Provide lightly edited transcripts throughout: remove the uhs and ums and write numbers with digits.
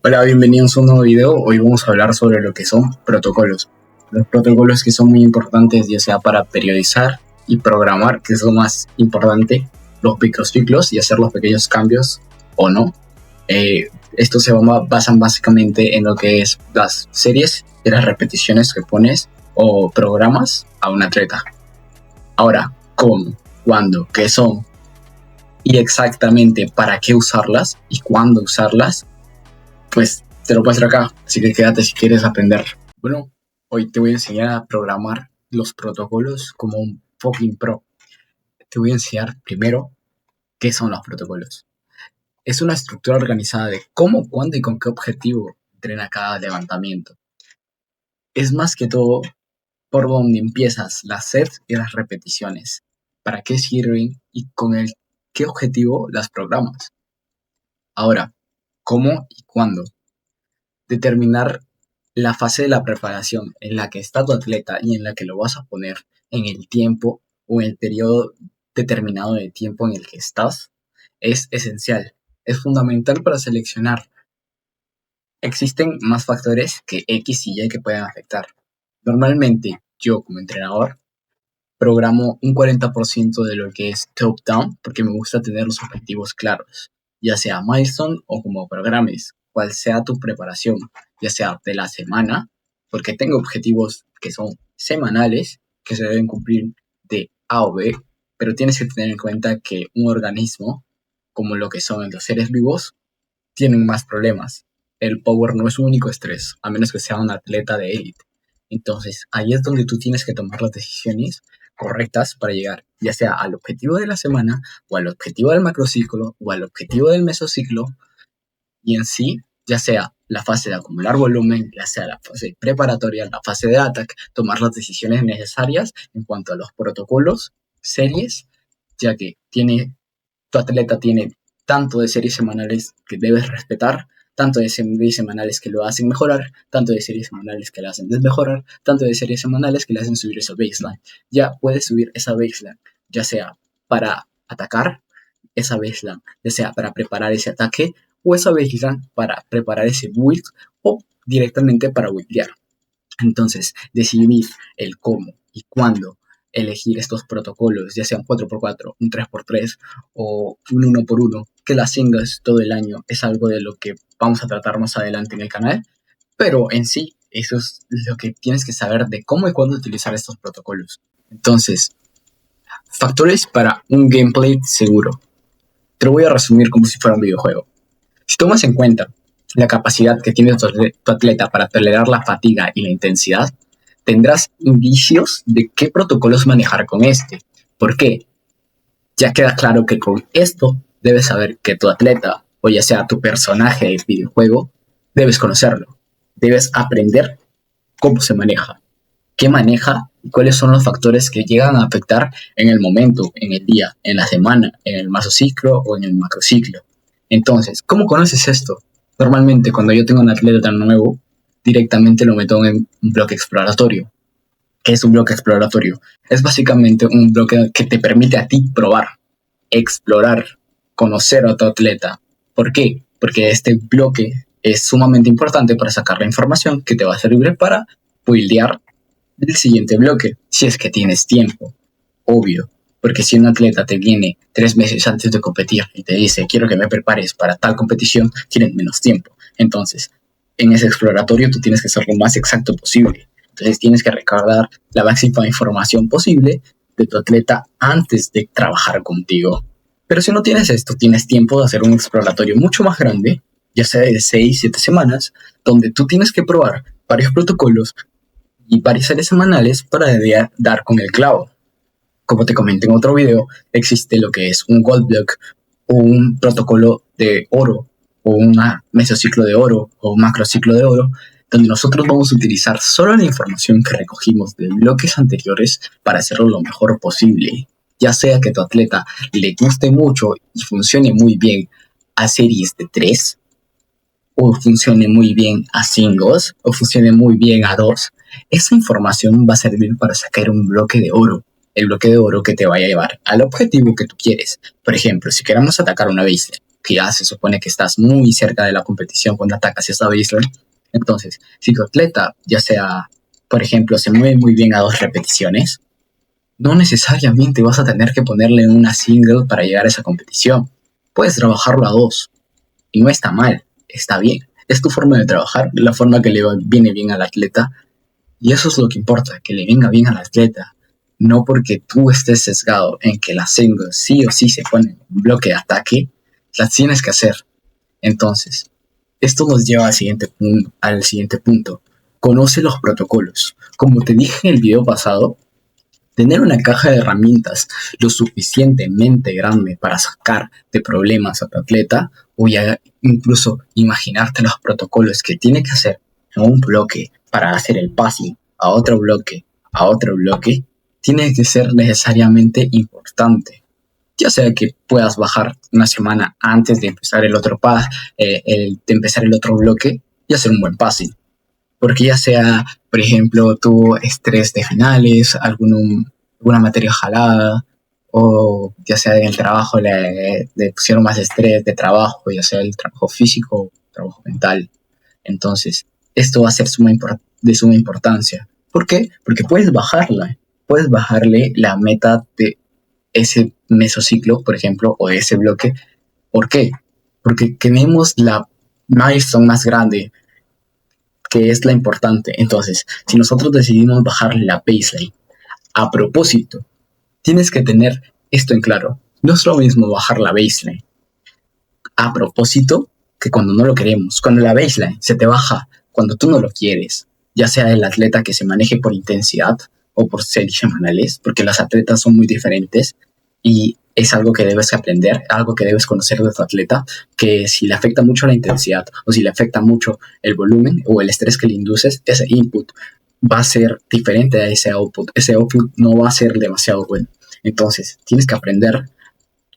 Hola, bienvenidos a un nuevo video. Hoy vamos a hablar sobre lo que son protocolos. Los protocolos que son muy importantes, ya sea para periodizar y programar, que es lo más importante, los microciclos y hacer los pequeños cambios o no. Estos se basan básicamente en lo que es las series y las repeticiones que pones o programas a un atleta. Ahora, ¿cómo? ¿Cuándo? ¿Qué son? Y exactamente para qué usarlas y cuándo usarlas, pues te lo muestro acá, así que quédate si quieres aprender. Bueno, hoy te voy a enseñar a programar los protocolos como un fucking pro. Te voy a enseñar primero qué son los protocolos. Es una estructura organizada de cómo, cuándo y con qué objetivo entrena cada levantamiento. Es más que todo por donde empiezas las sets y las repeticiones, para qué sirven y qué objetivo las programas. Ahora, ¿cómo y cuándo? Determinar la fase de la preparación en la que está tu atleta y en la que lo vas a poner en el tiempo o en el periodo determinado de tiempo en el que estás es esencial. Es fundamental para seleccionar. Existen más factores que X y Y que pueden afectar. Normalmente, yo como entrenador programo un 40% de lo que es top-down porque me gusta tener los objetivos claros, ya sea milestone o como programes, cual sea tu preparación, ya sea de la semana, porque tengo objetivos que son semanales, que se deben cumplir de A o B, pero tienes que tener en cuenta que un organismo, como lo que son los seres vivos, tienen más problemas. El power no es su único estrés, a menos que sea un atleta de élite. Entonces, ahí es donde tú tienes que tomar las decisiones correctas para llegar, ya sea al objetivo de la semana, o al objetivo del macrociclo, o al objetivo del mesociclo, y en sí, ya sea la fase de acumular volumen, ya sea la fase preparatoria, la fase de ataque, tomar las decisiones necesarias en cuanto a los protocolos, series, ya que tu atleta tiene tanto de series semanales que debes respetar, tanto de series semanales que lo hacen mejorar, tanto de series semanales que lo hacen desmejorar, tanto de series semanales que le hacen subir esa baseline. Ya puedes subir esa baseline, ya sea para atacar esa baseline, ya sea para preparar ese ataque, o esa baseline para preparar ese build, o directamente para buildear. Entonces, decidir el cómo y cuándo elegir estos protocolos, ya sean 4x4, un 3x3 o un 1x1, que las tengas todo el año, es algo de lo que vamos a tratar más adelante en el canal, pero en sí, eso es lo que tienes que saber de cómo y cuándo utilizar estos protocolos. Entonces, factores para un gameplay seguro. Te lo voy a resumir como si fuera un videojuego. Si tomas en cuenta la capacidad que tiene tu atleta para tolerar la fatiga y la intensidad, tendrás indicios de qué protocolos manejar con este. ¿Por qué? Ya queda claro que con esto debes saber que tu atleta, o ya sea tu personaje de videojuego, debes conocerlo. Debes aprender cómo se maneja, qué maneja y cuáles son los factores que llegan a afectar en el momento, en el día, en la semana, en el mesociclo o en el macrociclo. Entonces, ¿cómo conoces esto? Normalmente, cuando yo tengo un atleta nuevo, directamente lo meto en un bloque exploratorio. ¿Qué es un bloque exploratorio? Es básicamente un bloque que te permite a ti probar, explorar, conocer a tu atleta. ¿Por qué? Porque este bloque es sumamente importante para sacar la información que te va a servir para buildear el siguiente bloque, si es que tienes tiempo, obvio. Porque si un atleta te viene 3 meses antes de competir y te dice, quiero que me prepares para tal competición, tienes menos tiempo. Entonces, en ese exploratorio tú tienes que ser lo más exacto posible. Entonces tienes que recaudar la máxima información posible de tu atleta antes de trabajar contigo. Pero si no tienes esto, tienes tiempo de hacer un exploratorio mucho más grande, ya sea de 6-7 semanas, donde tú tienes que probar varios protocolos y varias series semanales para dar con el clavo. Como te comenté en otro video, existe lo que es un Gold Block o un protocolo de oro o un mesociclo de oro o un macrociclo de oro, donde nosotros vamos a utilizar solo la información que recogimos de bloques anteriores para hacerlo lo mejor posible. Ya sea que tu atleta le guste mucho y funcione muy bien a series de 3, o funcione muy bien a singles, o funcione muy bien a 2, esa información va a servir para sacar un bloque de oro. El bloque de oro que te vaya a llevar al objetivo que tú quieres. Por ejemplo, si queremos atacar una baseline, que ya se supone que estás muy cerca de la competición cuando atacas esa baseline. Entonces, si tu atleta, ya sea, por ejemplo, se mueve muy bien a 2 repeticiones, no necesariamente vas a tener que ponerle una single para llegar a esa competición. Puedes trabajarlo a 2 y no está mal, está bien. Es tu forma de trabajar, la forma que le viene bien al atleta, y eso es lo que importa, que le venga bien al atleta. No porque tú estés sesgado en que las singles sí o sí se ponen en bloque de ataque, las tienes que hacer. Entonces, esto nos lleva al siguiente punto. Conoce los protocolos. Como te dije en el video pasado, tener una caja de herramientas lo suficientemente grande para sacar de problemas a tu atleta, o ya incluso imaginarte los protocolos que tiene que hacer en un bloque para hacer el passing a otro bloque, tiene que ser necesariamente importante. Ya sea que puedas bajar una semana antes de empezar el otro de empezar el otro bloque y hacer un buen passing. Porque ya sea, por ejemplo, tu estrés de finales, alguna materia jalada, o ya sea en el trabajo le pusieron más estrés de trabajo, ya sea el trabajo físico o trabajo mental. Entonces, esto va a ser de suma importancia. ¿Por qué? Porque puedes bajarle la meta de ese mesociclo, por ejemplo, o de ese bloque. ¿Por qué? Porque tenemos la milestone más grande, que es la importante. Entonces, si nosotros decidimos bajarle la baseline a propósito, tienes que tener esto en claro. No es lo mismo bajar la baseline a propósito que cuando no lo queremos. Cuando la baseline se te baja cuando tú no lo quieres, ya sea el atleta que se maneje por intensidad o por series semanales, porque los atletas son muy diferentes y es algo que debes aprender, algo que debes conocer de tu atleta, que si le afecta mucho la intensidad o si le afecta mucho el volumen o el estrés que le induces, ese input va a ser diferente a ese output. Ese output no va a ser demasiado bueno. Entonces, tienes que aprender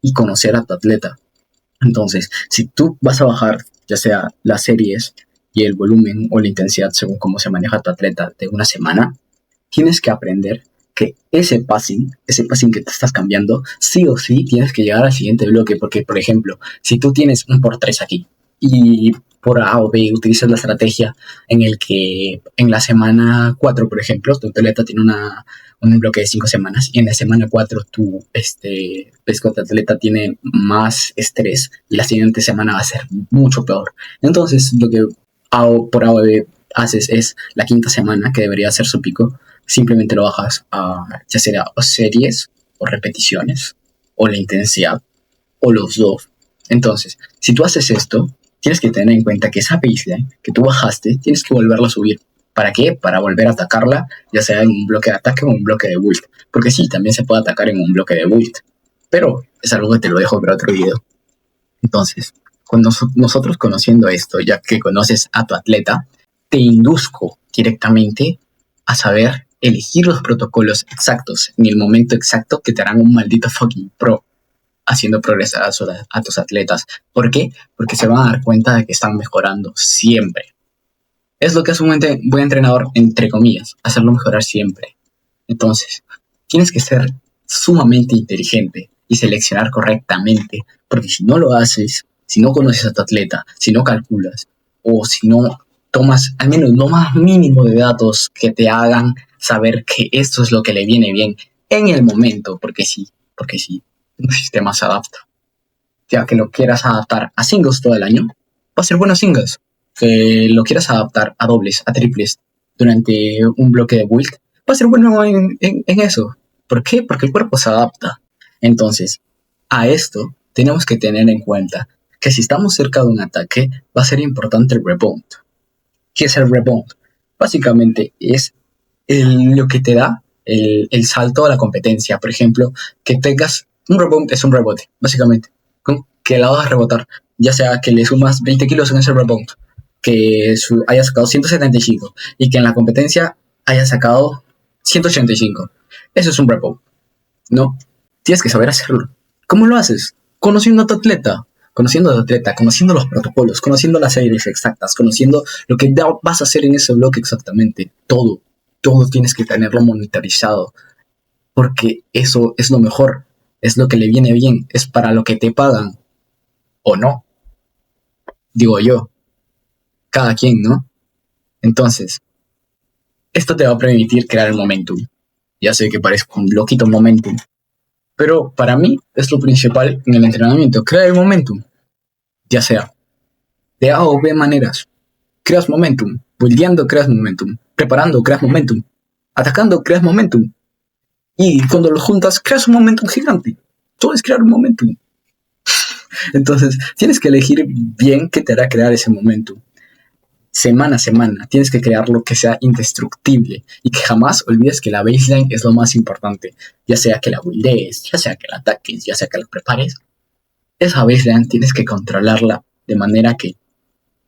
y conocer a tu atleta. Entonces, si tú vas a bajar, ya sea las series y el volumen o la intensidad según cómo se maneja tu atleta de una semana, tienes que aprender que ese passing que te estás cambiando, sí o sí tienes que llegar al siguiente bloque. Porque, por ejemplo, si tú tienes un por 3 aquí y por A o B utilizas la estrategia en el que en la semana 4, por ejemplo, tu atleta tiene un bloque de 5 semanas y en la semana 4 ves que tu atleta tiene más estrés y la siguiente semana va a ser mucho peor. Entonces, lo que por A o B haces es la quinta semana, que debería ser su pico, simplemente lo bajas a ya sea o series o repeticiones o la intensidad o los dos. Entonces, si tú haces esto, tienes que tener en cuenta que esa baseline que tú bajaste, tienes que volverla a subir. ¿Para qué? Para volver a atacarla, ya sea en un bloque de ataque o en un bloque de build. Porque sí, también se puede atacar en un bloque de build, pero es algo que te lo dejo para otro video. Entonces, cuando nosotros conociendo esto, ya que conoces a tu atleta, te induzco directamente a saber elegir los protocolos exactos en el momento exacto que te harán un maldito fucking pro haciendo progresar a tus atletas. ¿Por qué? Porque se van a dar cuenta de que están mejorando siempre. Es lo que hace un buen entrenador, entre comillas, hacerlo mejorar siempre. Entonces, tienes que ser sumamente inteligente y seleccionar correctamente, porque si no lo haces, si no conoces a tu atleta, si no calculas, o si no tomas al menos lo más mínimo de datos que te hagan saber que esto es lo que le viene bien en el momento, porque sí, un sistema se adapta. Ya que lo quieras adaptar a singles todo el año, va a ser bueno singles. Que lo quieras adaptar a dobles, a triples durante un bloque de build, va a ser bueno en eso. ¿Por qué? Porque el cuerpo se adapta. Entonces, a esto tenemos que tener en cuenta que si estamos cerca de un ataque, va a ser importante el rebound. ¿Qué es el rebound? Básicamente es lo que te da el salto a la competencia. Por ejemplo, que tengas un rebound, es un rebote, básicamente. Que la vas a rebotar, ya sea que le sumas 20 kilos en ese rebound, que haya sacado 175 y que en la competencia haya sacado 185. Eso es un rebound, ¿no? Tienes que saber hacerlo. ¿Cómo lo haces? Conociendo a tu atleta, conociendo los protocolos, conociendo las series exactas, conociendo lo que vas a hacer en ese bloque exactamente. Todo tienes que tenerlo monitorizado, porque eso es lo mejor, es lo que le viene bien, es para lo que te pagan. o no, digo yo, cada quien, ¿no? Entonces, esto te va a permitir crear el momentum. Ya sé que parezco un loquito momentum, pero para mí es lo principal en el entrenamiento, crear el momentum, ya sea de A o B maneras. Creas momentum, buildeando creas momentum, preparando creas momentum, atacando creas momentum, y cuando lo juntas creas un momentum gigante. Todo es crear un momentum. Entonces, tienes que elegir bien qué te hará crear ese momentum. Semana a semana, tienes que crear lo que sea indestructible y que jamás olvides que la baseline es lo más importante. Ya sea que la buildees, ya sea que la ataques, ya sea que la prepares. Esa baseline tienes que controlarla de manera que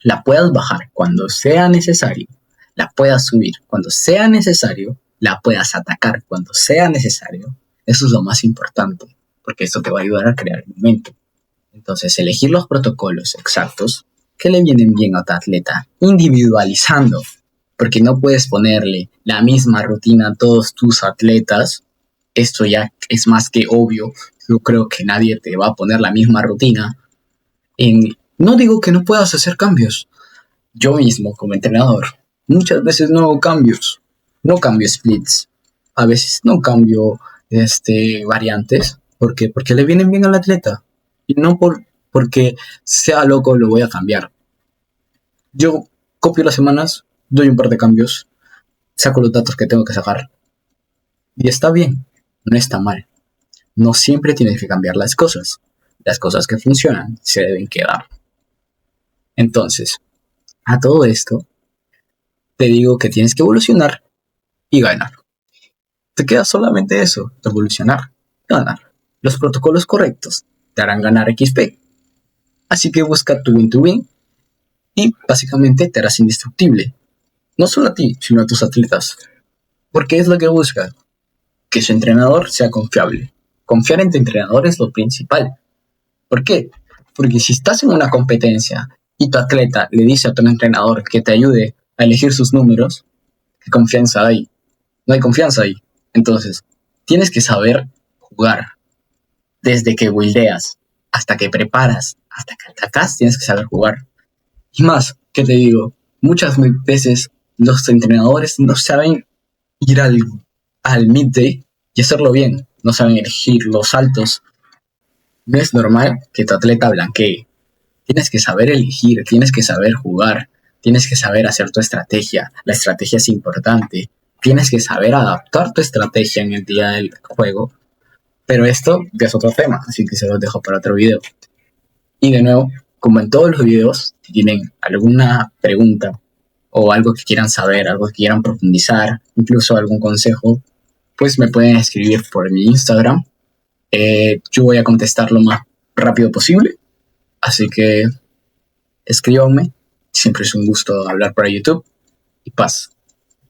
la puedas bajar cuando sea necesario, la puedas subir cuando sea necesario, la puedas atacar cuando sea necesario. Eso es lo más importante, porque esto te va a ayudar a crear el momento. Entonces, elegir los protocolos exactos que le vienen bien a tu atleta, individualizando, porque no puedes ponerle la misma rutina a todos tus atletas. Esto ya es más que obvio. Yo creo que nadie te va a poner la misma rutina. No digo que no puedas hacer cambios. Yo mismo, como entrenador, muchas veces no hago cambios. No cambio splits. A veces no cambio variantes. ¿Por qué? Porque le vienen bien al atleta. Y no porque sea loco lo voy a cambiar. Yo copio las semanas, doy un par de cambios, saco los datos que tengo que sacar. Y está bien, no está mal. No siempre tienes que cambiar las cosas. Las cosas que funcionan se deben quedar. Entonces, a todo esto, te digo que tienes que evolucionar y ganar. Te queda solamente eso, evolucionar, ganar. Los protocolos correctos te harán ganar XP. Así que busca tu win-to-win y básicamente te harás indestructible. No solo a ti, sino a tus atletas. Porque es lo que busca, que su entrenador sea confiable. Confiar en tu entrenador es lo principal. ¿Por qué? Porque si estás en una competencia y tu atleta le dice a tu entrenador que te ayude a elegir sus números, ¿qué confianza hay? No hay confianza ahí. Entonces, tienes que saber jugar. Desde que buildeas, hasta que preparas, hasta que atacas, tienes que saber jugar. Y más, ¿qué te digo? Muchas veces los entrenadores no saben ir al midday y hacerlo bien. No saben elegir los saltos. No es normal que tu atleta blanquee. Tienes que saber elegir, tienes que saber jugar, tienes que saber hacer tu estrategia. La estrategia es importante. Tienes que saber adaptar tu estrategia en el día del juego. Pero esto ya es otro tema, así que se los dejo para otro video. Y de nuevo, como en todos los videos, si tienen alguna pregunta o algo que quieran saber, algo que quieran profundizar, incluso algún consejo, pues me pueden escribir por mi Instagram. Yo voy a contestar lo más rápido posible. Así que escríbanme. Siempre es un gusto hablar para YouTube. Y paz.